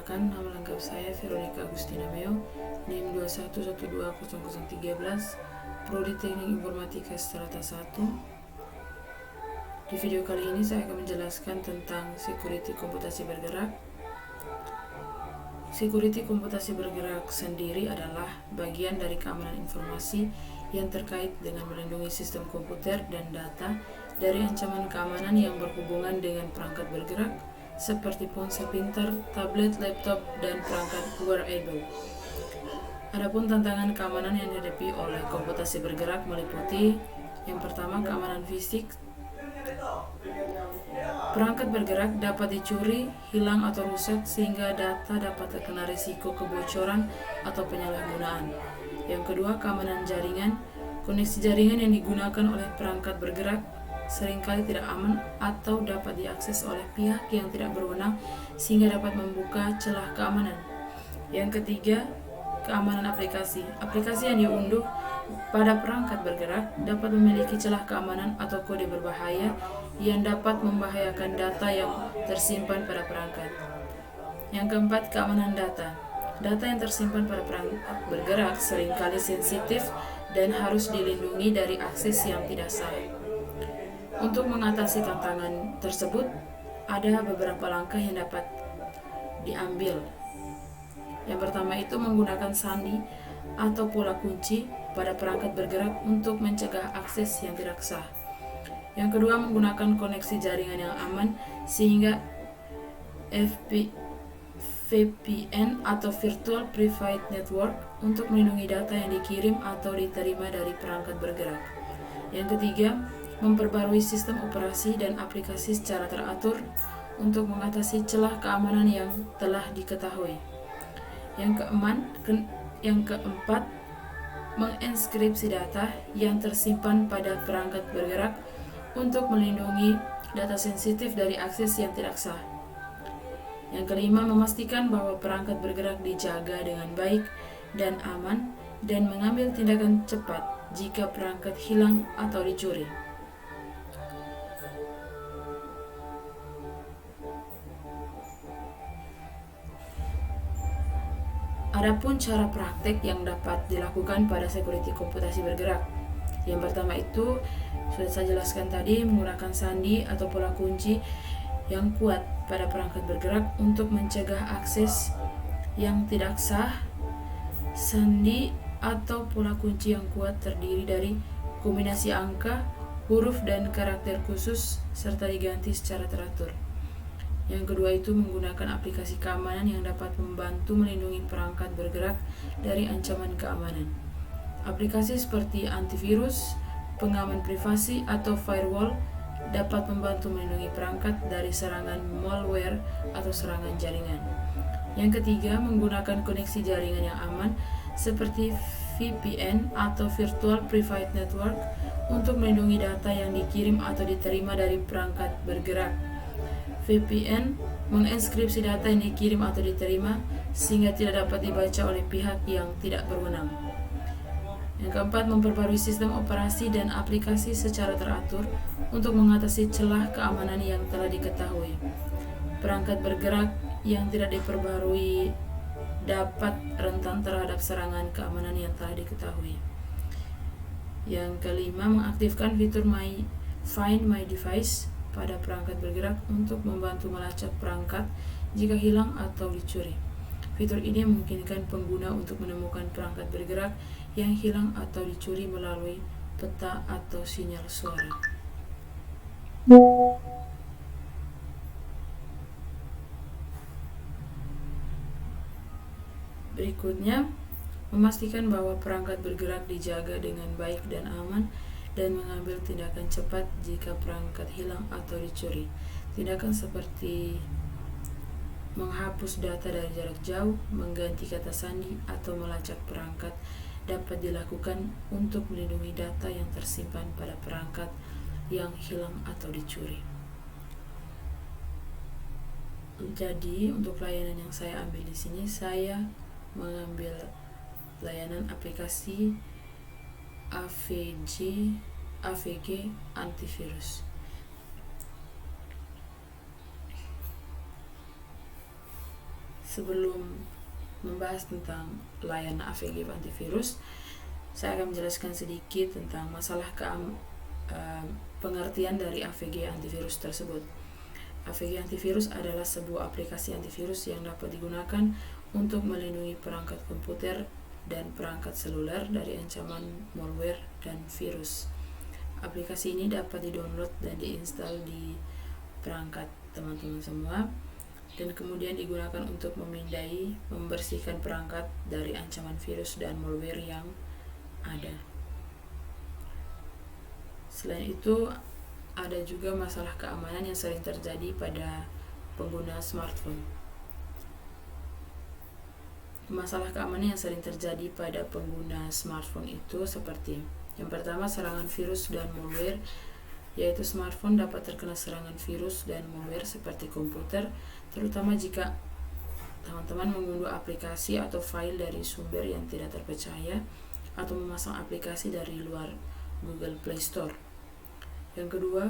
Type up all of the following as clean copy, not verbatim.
Perkenalkan, nama lengkap saya Veronica Agustina Meo, NIM 21120013, Prodi Teknik Informatika Strata 1. Di video kali ini saya akan menjelaskan tentang security komputasi bergerak. Security komputasi bergerak sendiri adalah bagian dari keamanan informasi yang terkait dengan melindungi sistem komputer dan data dari ancaman keamanan yang berhubungan dengan perangkat bergerak seperti ponsel pintar, tablet, laptop, dan perangkat wearable. Adapun tantangan keamanan yang dihadapi oleh komputasi bergerak meliputi yang pertama, keamanan fisik. Perangkat bergerak dapat dicuri, hilang atau rusak sehingga data dapat terkena risiko kebocoran atau penyalahgunaan. Yang kedua, keamanan jaringan. Koneksi jaringan yang digunakan oleh perangkat bergerak seringkali tidak aman atau dapat diakses oleh pihak yang tidak berwenang sehingga dapat membuka celah keamanan. Yang ketiga, keamanan aplikasi. Aplikasi yang diunduh pada perangkat bergerak dapat memiliki celah keamanan atau kode berbahaya yang dapat membahayakan data yang tersimpan pada perangkat. Yang keempat, keamanan data. Data yang tersimpan pada perangkat bergerak seringkali sensitif dan harus dilindungi dari akses yang tidak sah. Untuk mengatasi tantangan tersebut, ada beberapa langkah yang dapat diambil. Yang pertama itu menggunakan sandi atau pola kunci pada perangkat bergerak untuk mencegah akses yang tidak sah. Yang kedua, menggunakan koneksi jaringan yang aman sehingga VPN atau Virtual Private Network untuk melindungi data yang dikirim atau diterima dari perangkat bergerak. Yang ketiga, memperbarui sistem operasi dan aplikasi secara teratur untuk mengatasi celah keamanan yang telah diketahui. Yang keempat, menginskripsi data yang tersimpan pada perangkat bergerak untuk melindungi data sensitif dari akses yang tidak sah. Yang kelima, memastikan bahwa perangkat bergerak dijaga dengan baik dan aman dan mengambil tindakan cepat jika perangkat hilang atau dicuri. Adapun cara praktek yang dapat dilakukan pada security komputasi bergerak. Yang pertama itu sudah saya jelaskan tadi, menggunakan sandi atau pola kunci yang kuat pada perangkat bergerak untuk mencegah akses yang tidak sah. Sandi atau pola kunci yang kuat terdiri dari kombinasi angka, huruf, dan karakter khusus serta diganti secara teratur. Yang kedua itu menggunakan aplikasi keamanan yang dapat membantu melindungi perangkat bergerak dari ancaman keamanan. Aplikasi seperti antivirus, pengaman privasi, atau firewall dapat membantu melindungi perangkat dari serangan malware atau serangan jaringan. Yang ketiga, menggunakan koneksi jaringan yang aman seperti VPN atau Virtual Private Network untuk melindungi data yang dikirim atau diterima dari perangkat bergerak. VPN menginskripsi data yang dikirim atau diterima sehingga tidak dapat dibaca oleh pihak yang tidak berwenang. Yang keempat, memperbarui sistem operasi dan aplikasi secara teratur untuk mengatasi celah keamanan yang telah diketahui. Perangkat bergerak yang tidak diperbarui dapat rentan terhadap serangan keamanan yang telah diketahui. Yang kelima, mengaktifkan fitur Find My Device pada perangkat bergerak untuk membantu melacak perangkat jika hilang atau dicuri. Fitur ini memungkinkan pengguna untuk menemukan perangkat bergerak yang hilang atau dicuri melalui peta atau sinyal suara. Berikutnya, memastikan bahwa perangkat bergerak dijaga dengan baik dan aman dan mengambil tindakan cepat jika perangkat hilang atau dicuri. Tindakan seperti menghapus data dari jarak jauh, mengganti kata sandi, atau melacak perangkat dapat dilakukan untuk melindungi data yang tersimpan pada perangkat yang hilang atau dicuri. Jadi, untuk layanan yang saya ambil di sini, saya mengambil layanan aplikasi AVG antivirus. sebelum membahas tentang layanan AVG antivirus, saya akan menjelaskan sedikit tentang masalah pengertian dari AVG antivirus tersebut. AVG antivirus adalah sebuah aplikasi antivirus yang dapat digunakan untuk melindungi perangkat komputer dan perangkat seluler dari ancaman malware dan virus. Aplikasi ini dapat di-download dan diinstal di perangkat teman-teman semua, dan kemudian digunakan untuk membersihkan perangkat dari ancaman virus dan malware yang ada. Selain itu, ada juga masalah keamanan yang sering terjadi pada pengguna smartphone. Masalah keamanan yang sering terjadi pada pengguna smartphone itu seperti: yang pertama, serangan virus dan malware, yaitu smartphone dapat terkena serangan virus dan malware seperti komputer, terutama jika teman-teman mengunduh aplikasi atau file dari sumber yang tidak terpercaya atau memasang aplikasi dari luar Google Play Store. Yang kedua,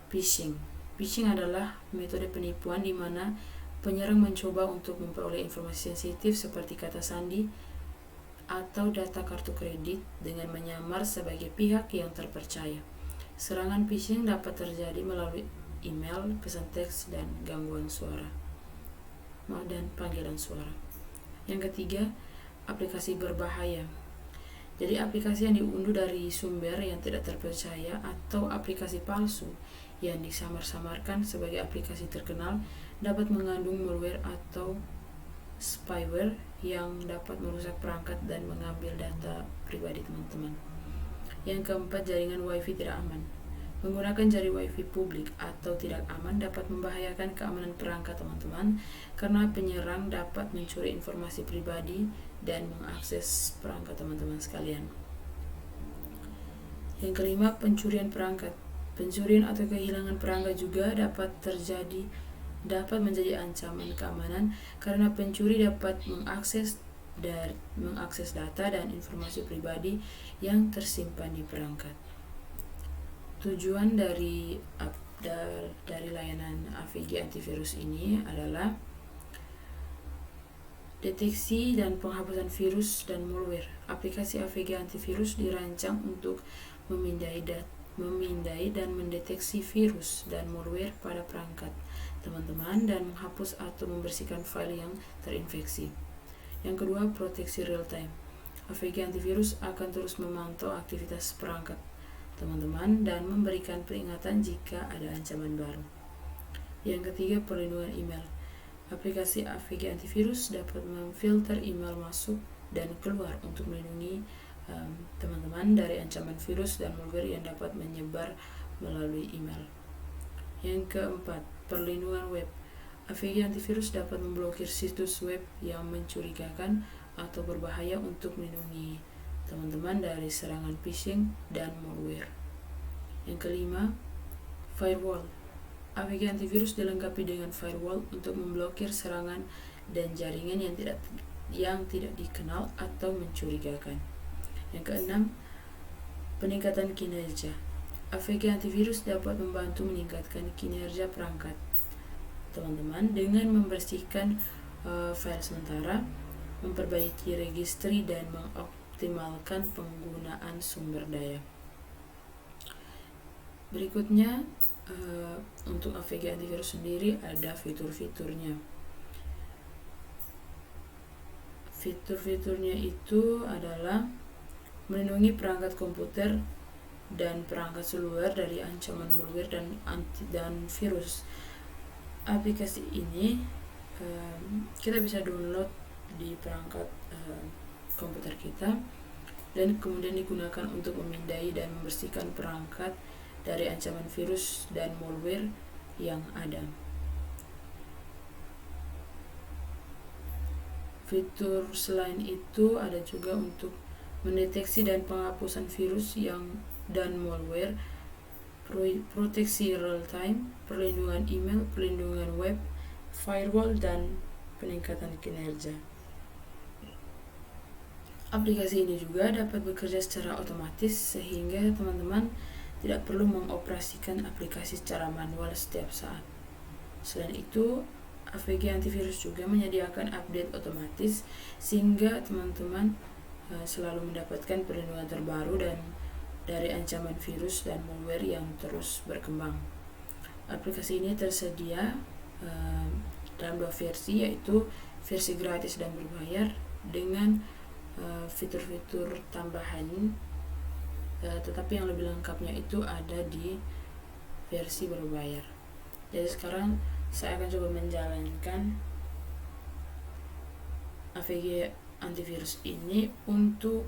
phishing. Phishing adalah metode penipuan di mana penyerang mencoba untuk memperoleh informasi sensitif seperti kata sandi atau data kartu kredit dengan menyamar sebagai pihak yang terpercaya. Serangan phishing dapat terjadi melalui email, pesan teks, dan gangguan suara dan panggilan suara. Yang ketiga, aplikasi berbahaya. Jadi aplikasi yang diunduh dari sumber yang tidak terpercaya atau aplikasi palsu yang disamar-samarkan sebagai aplikasi terkenal dapat mengandung malware atau spyware yang dapat merusak perangkat dan mengambil data pribadi teman-teman. Yang keempat, jaringan WiFi tidak aman. Menggunakan jaring WiFi publik atau tidak aman dapat membahayakan keamanan perangkat teman-teman, karena penyerang dapat mencuri informasi pribadi dan mengakses perangkat teman-teman sekalian. Yang kelima, pencurian perangkat. Pencurian atau kehilangan perangkat juga dapat menjadi ancaman keamanan, karena pencuri dapat mengakses data dan informasi pribadi yang tersimpan di perangkat. Tujuan dari layanan AVG antivirus ini adalah deteksi dan penghapusan virus dan malware. Aplikasi AVG antivirus dirancang untuk memindai dan mendeteksi virus dan malware pada perangkat teman-teman dan menghapus atau membersihkan file yang terinfeksi. Yang kedua, proteksi real time. AVG antivirus akan terus memantau aktivitas perangkat teman-teman dan memberikan peringatan jika ada ancaman baru. Yang ketiga, perlindungan email. Aplikasi AVG antivirus dapat memfilter email masuk dan keluar untuk melindungi teman-teman dari ancaman virus dan malware yang dapat menyebar melalui email. Yang keempat, perlindungan web. AVG antivirus dapat memblokir situs web yang mencurigakan atau berbahaya untuk melindungi teman-teman dari serangan phishing dan malware. Yang kelima, firewall. AVG antivirus dilengkapi dengan firewall untuk memblokir serangan dan jaringan yang tidak dikenal atau mencurigakan. Yang keenam, peningkatan kinerja. AVG antivirus dapat membantu meningkatkan kinerja perangkat teman-teman dengan membersihkan file sementara, memperbaiki registry, dan mengoptimalkan penggunaan sumber daya. Berikutnya, untuk AVG antivirus sendiri ada fitur-fiturnya. Fitur-fiturnya itu adalah melindungi perangkat komputer dan perangkat seluler dari ancaman malware dan virus. Aplikasi ini kita bisa download di perangkat komputer kita dan kemudian digunakan untuk memindai dan membersihkan perangkat dari ancaman virus dan malware yang ada. Fitur selain itu ada juga untuk mendeteksi dan penghapusan virus dan malware, proteksi real time, perlindungan email, perlindungan web, firewall, dan peningkatan kinerja. Aplikasi ini juga dapat bekerja secara otomatis sehingga teman-teman tidak perlu mengoperasikan aplikasi secara manual setiap saat. Selain itu, AVG antivirus juga menyediakan update otomatis sehingga teman-teman selalu mendapatkan perlindungan terbaru dan dari ancaman virus dan malware yang terus berkembang. Aplikasi ini tersedia dalam 2 versi, yaitu versi gratis dan berbayar dengan fitur-fitur tambahan, tetapi yang lebih lengkapnya itu ada di versi berbayar. Jadi sekarang saya akan coba menjalankan AVG antivirus ini untuk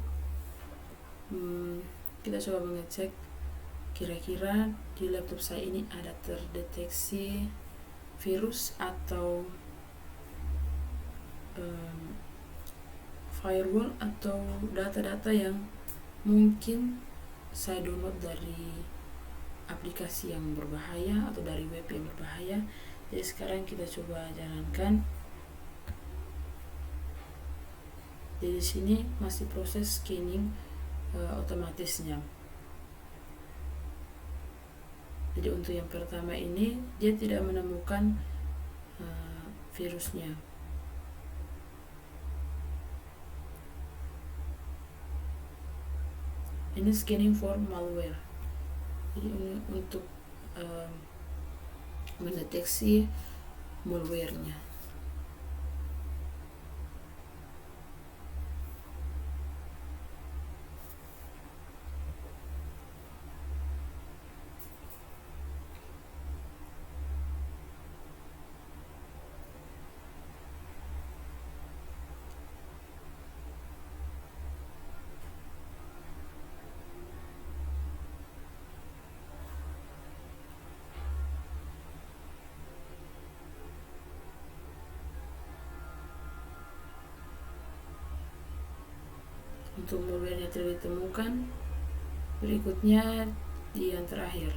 kita coba mengecek kira-kira di laptop saya ini ada terdeteksi virus atau firewall atau data-data yang mungkin saya download dari aplikasi yang berbahaya atau dari web yang berbahaya. Jadi sekarang kita coba jalankan. Jadi di sini masih proses scanning otomatisnya. Jadi untuk yang pertama ini dia tidak menemukan virusnya. Ini scanning for malware. Jadi ini untuk mendeteksi malware-nya. Untuk malware-nya tidak ditemukan, berikutnya di yang terakhir.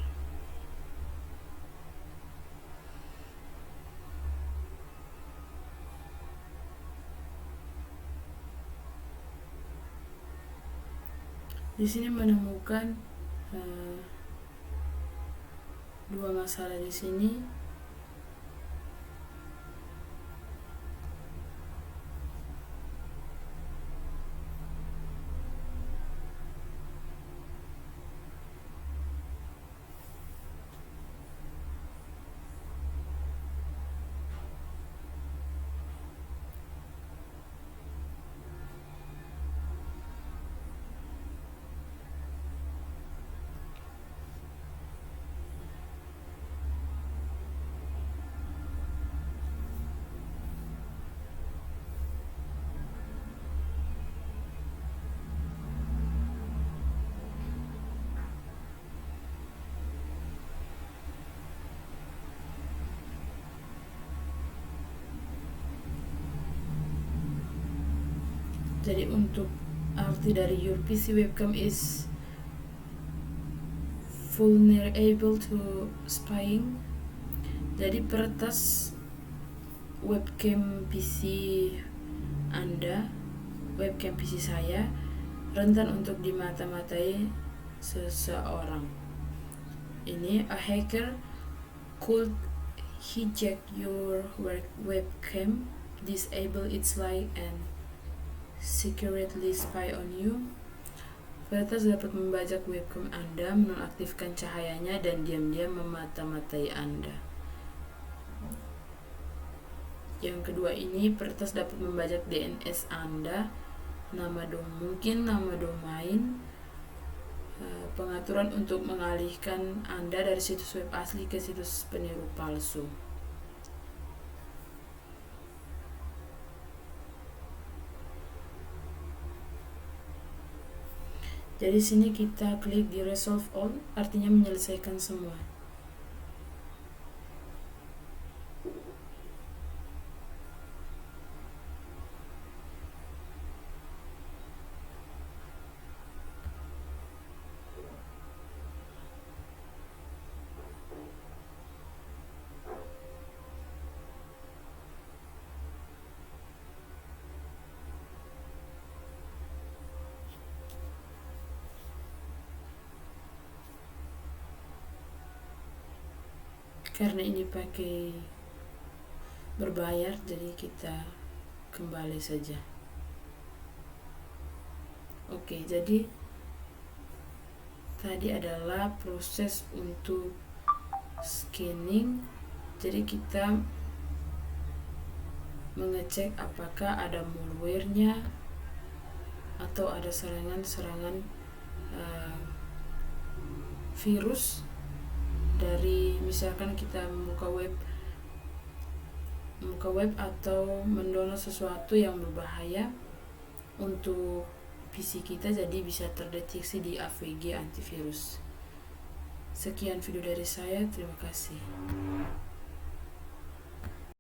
Di sini menemukan 2 masalah di sini. Jadi untuk arti dari your PC webcam is vulnerable to spying. Jadi peretas webcam PC Anda, webcam PC saya rentan untuk dimata-matai seseorang. Ini a hacker could hijack your webcam, disable its light and secretly spy on you. Peretas dapat membajak webcam Anda, menonaktifkan cahayanya dan diam-diam memata-matai Anda. Yang kedua ini, peretas dapat membajak DNS Anda, mungkin nama domain, pengaturan untuk mengalihkan Anda dari situs web asli ke situs peniru palsu. Jadi sini kita klik di resolve all, artinya menyelesaikan semua. Karena ini pakai berbayar, jadi kita kembali saja. Oke, jadi tadi adalah proses untuk scanning. Jadi kita mengecek apakah ada malware-nya atau ada serangan-serangan virus dari misalkan kita membuka web atau mendownload sesuatu yang berbahaya untuk PC kita, jadi bisa terdeteksi di AVG antivirus. Sekian video dari saya, terima kasih.